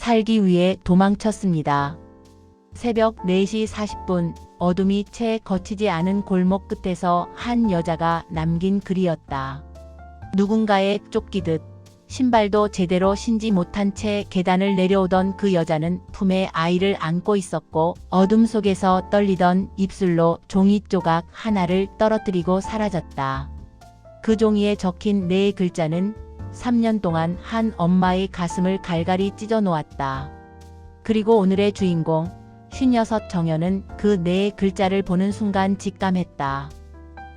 살기 위해 도망쳤습니다. 새벽 4시 40분 어둠이 채 거치지 않은 골목 끝에서 한 여자가 남긴 글이었다. 누군가에 쫓기듯 신발도 제대로 신지 못한 채 계단을 내려오던 그 여자는 품에 아이를 안고 있었고 어둠 속에서 떨리던 입술로 종이 조각 하나를 떨어뜨리고 사라졌다. 그 종이에 적힌 네 글자는 3년 동안 한 엄마의 가슴을 갈갈이 찢어 놓았다. 그리고 오늘의 주인공 56 정연은 그 네 글자를 보는 순간 직감했다.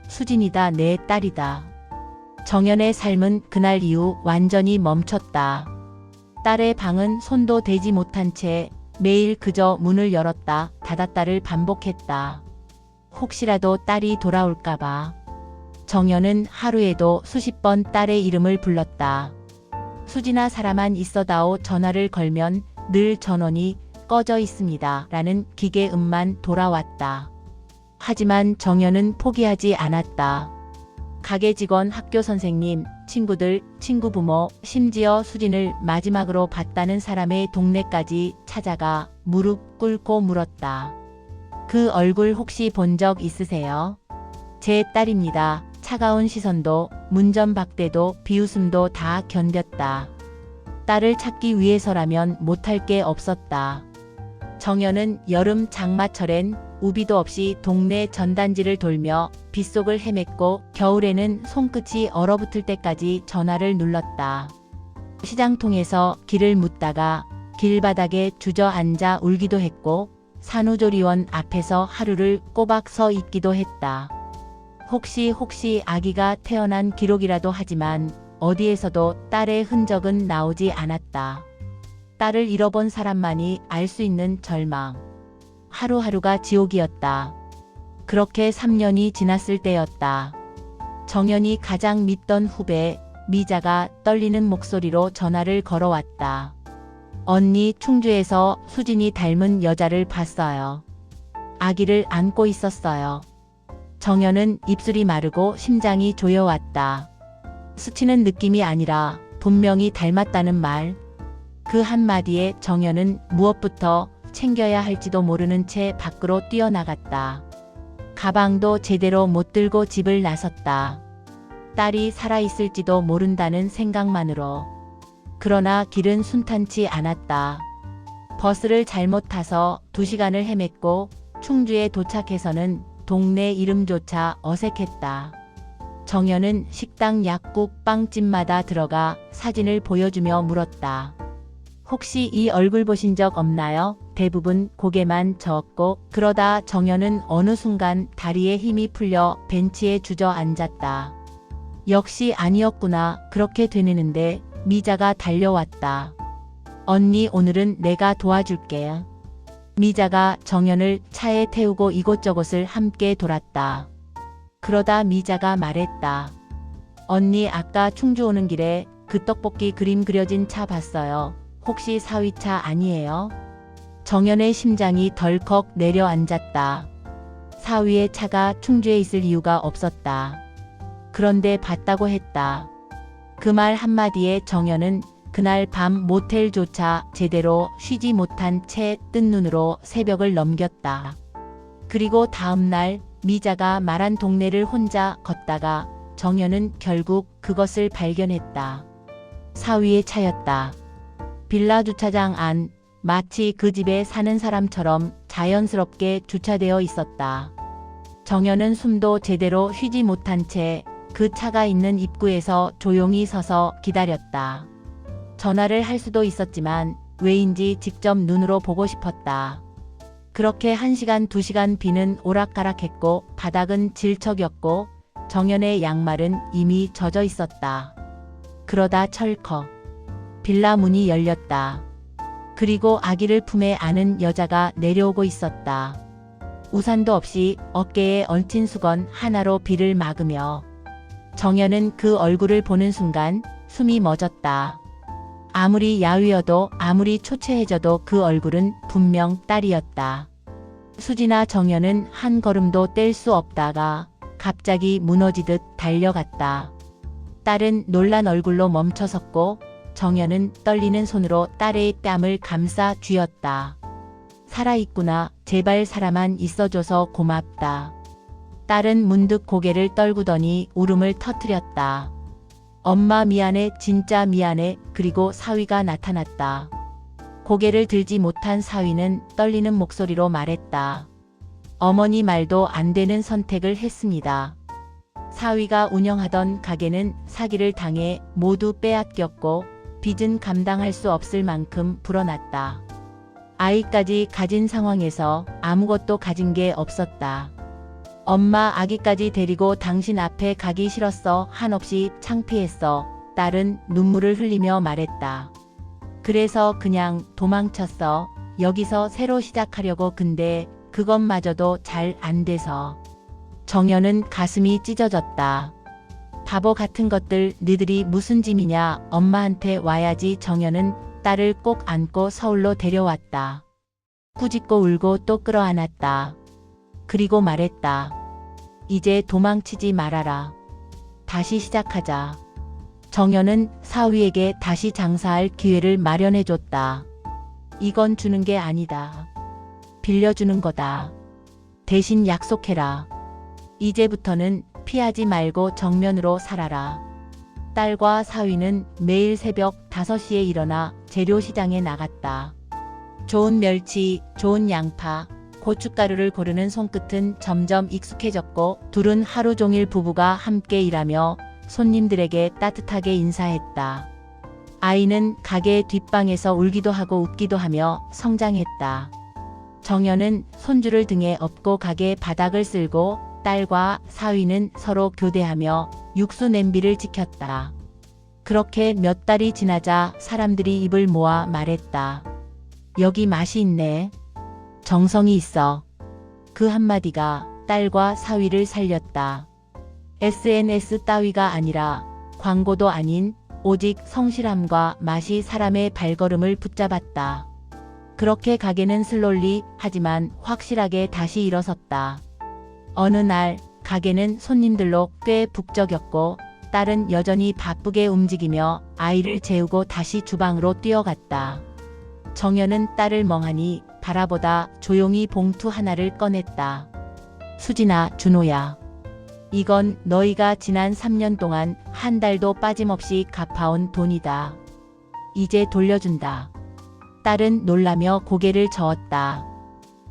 수진이다, 내 딸이다. 정연의 삶은 그날 이후 완전히 멈췄다. 딸의 방은 손도 대지 못한 채 매일 그저 문을 열었다 닫았다를 반복했다. 혹시라도 딸이 돌아올까봐. 정연은 하루에도 수십 번 딸의 이름을 불렀다. 수진아, 사람만 있어다오. 전화를 걸면 늘 전원이 꺼져 있습니다 라는 기계음만 돌아왔다. 하지만 정연은 포기하지 않았다. 가게 직원, 학교 선생님, 친구들, 친구 부모, 심지어 수진을 마지막으로 봤다는 사람의 동네까지 찾아가 무릎 꿇고 물었다. 그 얼굴 혹시 본 적 있으세요? 제 딸입니다. 차가운 시선도 문전박대도 비웃음도 다 견뎠다. 딸을 찾기 위해서라면 못할 게 없었다. 정연은 여름 장마철엔 우비도 없이 동네 전단지를 돌며 빗속을 헤맸고 겨울에는 손끝이 얼어붙을 때까지 전화를 눌렀다. 시장통에서 길을 묻다가 길바닥에 주저앉아 울기도 했고 산후조리원 앞에서 하루를 꼬박 서 있기도 했다. 혹시 아기가 태어난 기록이라도 하지만 어디에서도 딸의 흔적은 나오지 않았다. 딸을 잃어본 사람만이 알 수 있는 절망. 하루하루가 지옥이었다. 그렇게 3년이 지났을 때였다. 정연이 가장 믿던 후배 미자가 떨리는 목소리로 전화를 걸어왔다. 언니, 충주에서 수진이 닮은 여자를 봤어요. 아기를 안고 있었어요. 정연은 입술이 마르고 심장이 조여왔다. 스치는 느낌이 아니라 분명히 닮았다는 말. 그 한마디에 정연은 무엇부터 챙겨야 할지도 모르는 채 밖으로 뛰어나갔다. 가방도 제대로 못 들고 집을 나섰다. 딸이 살아있을지도 모른다는 생각만으로. 그러나 길은 순탄치 않았다. 버스를 잘못 타서 2시간을 헤맸고 충주에 도착해서는 동네 이름조차 어색했다. 정연은 식당, 약국, 빵집마다 들어가 사진을 보여주며 물었다. 혹시 이 얼굴 보신 적 없나요? 대부분 고개만 저었고 그러다 정연은 어느 순간 다리에 힘이 풀려 벤치에 주저앉았다. 역시 아니었구나. 그렇게 되는데 미자가 달려왔다. 언니, 오늘은 내가 도와줄게. 미자가 정연을 차에 태우고 이곳저곳을 함께 돌았다. 그러다 미자가 말했다. 언니, 아까 충주 오는 길에 그 떡볶이 그림 그려진 차 봤어요. 혹시 사위차 아니에요? 정연의 심장이 덜컥 내려앉았다. 사위의 차가 충주에 있을 이유가 없었다. 그런데 봤다고 했다. 그 말 한마디에 정연은 그날 밤 모텔조차 제대로 쉬지 못한 채 뜬 눈으로 새벽을 넘겼다. 그리고 다음날 미자가 말한 동네를 혼자 걷다가 정연은 결국 그것을 발견했다. 사위의 차였다. 빌라 주차장 안, 마치 그 집에 사는 사람처럼 자연스럽게 주차되어 있었다. 정연은 숨도 제대로 쉬지 못한 채 그 차가 있는 입구에서 조용히 서서 기다렸다. 전화를 할 수도 있었지만 왜인지 직접 눈으로 보고 싶었다. 그렇게 1시간, 2시간 비는 오락가락했고 바닥은 질척였고 정연의 양말은 이미 젖어 있었다. 그러다 철컥 빌라 문이 열렸다. 그리고 아기를 품에 안은 여자가 내려오고 있었다. 우산도 없이 어깨에 얹힌 수건 하나로 비를 막으며. 정연은 그 얼굴을 보는 순간 숨이 멎었다. 아무리 야위어도 아무리 초췌해져도 그 얼굴은 분명 딸이었다. 수지나 정연은 한 걸음도 뗄 수 없다가 갑자기 무너지듯 달려갔다. 딸은 놀란 얼굴로 멈춰섰고 정연은 떨리는 손으로 딸의 뺨을 감싸 쥐었다. 살아있구나. 제발 살아만 있어줘서 고맙다. 딸은 문득 고개를 떨구더니 울음을 터뜨렸다. 엄마 미안해, 진짜 미안해. 그리고 사위가 나타났다. 고개를 들지 못한 사위는 떨리는 목소리로 말했다. 어머니 말도 안 되는 선택을 했습니다. 사위가 운영하던 가게는 사기를 당해 모두 빼앗겼고 빚은 감당할 수 없을 만큼 불어났다. 아이까지 가진 상황에서 아무것도 가진 게 없었다. 엄마 아기까지 데리고 당신 앞에 가기 싫었어. 한없이 창피했어. 딸은 눈물을 흘리며 말했다. 그래서 그냥 도망쳤어. 여기서 새로 시작하려고. 근데 그것마저도 잘 안 돼서. 정연은 가슴이 찢어졌다. 바보 같은 것들, 너희들이 무슨 짐이냐. 엄마한테 와야지. 정연은 딸을 꼭 안고 서울로 데려왔다. 꾸짖고 울고 또 끌어안았다. 그리고 말했다. 이제 도망치지 말아라. 다시 시작하자. 정연은 사위에게 다시 장사할 기회를 마련해줬다. 이건 주는 게 아니다. 빌려주는 거다. 대신 약속해라. 이제부터는 피하지 말고 정면으로 살아라. 딸과 사위는 매일 새벽 5시에 일어나 재료시장에 나갔다. 좋은 멸치, 좋은 양파, 고춧가루를 고르는 손끝은 점점 익숙해졌고 둘은 하루 종일 부부가 함께 일하며 손님들에게 따뜻하게 인사했다. 아이는 가게 뒷방에서 울기도 하고 웃기도 하며 성장했다. 정연은 손주를 등에 업고 가게 바닥을 쓸고 딸과 사위는 서로 교대하며 육수 냄비를 지켰다. 그렇게 몇 달이 지나자 사람들이 입을 모아 말했다. 여기 맛이 있네. 정성이 있어. 그 한마디가 딸과 사위를 살렸다. SNS 따위가 아니라 광고도 아닌 오직 성실함과 맛이 사람의 발걸음을 붙잡았다. 그렇게 가게는 슬롤리 하지만 확실하게 다시 일어섰다. 어느 날 가게는 손님들로 꽤 북적였고 딸은 여전히 바쁘게 움직이며 아이를 재우고 다시 주방으로 뛰어갔다. 정연은 딸을 멍하니 바라보다 조용히 봉투 하나를 꺼냈다. 수진아, 준호야. 이건 너희가 지난 3년 동안 한 달도 빠짐없이 갚아온 돈이다. 이제 돌려준다. 딸은 놀라며 고개를 저었다.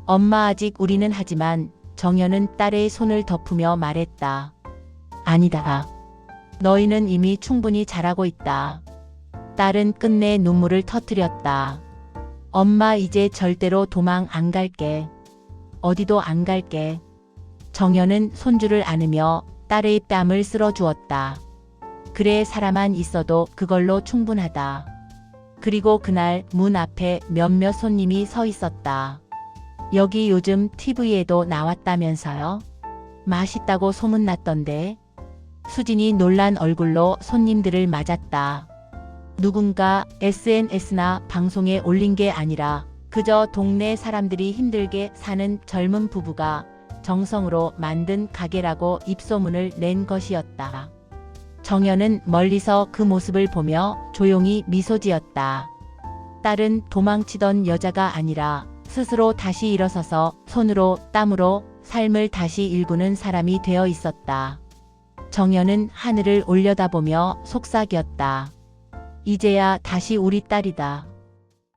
엄마 아직 우리는 하지만 정연은 딸의 손을 덮으며 말했다. 아니다. 너희는 이미 충분히 잘하고 있다. 딸은 끝내 눈물을 터뜨렸다. 엄마 이제 절대로 도망 안 갈게. 어디도 안 갈게. 정연은 손주를 안으며 딸의 뺨을 쓸어주었다. 그래, 사람만 있어도 그걸로 충분하다. 그리고 그날 문 앞에 몇몇 손님이 서 있었다. 여기 요즘 TV에도 나왔다면서요? 맛있다고 소문났던데. 수진이 놀란 얼굴로 손님들을 맞았다. 누군가 SNS나 방송에 올린 게 아니라 그저 동네 사람들이 힘들게 사는 젊은 부부가 정성으로 만든 가게라고 입소문을 낸 것이었다. 정연은 멀리서 그 모습을 보며 조용히 미소 지었다. 딸은 도망치던 여자가 아니라 스스로 다시 일어서서 손으로 땀으로 삶을 다시 일구는 사람이 되어 있었다. 정연은 하늘을 올려다보며 속삭였다. 이제야 다시 우리 딸이다.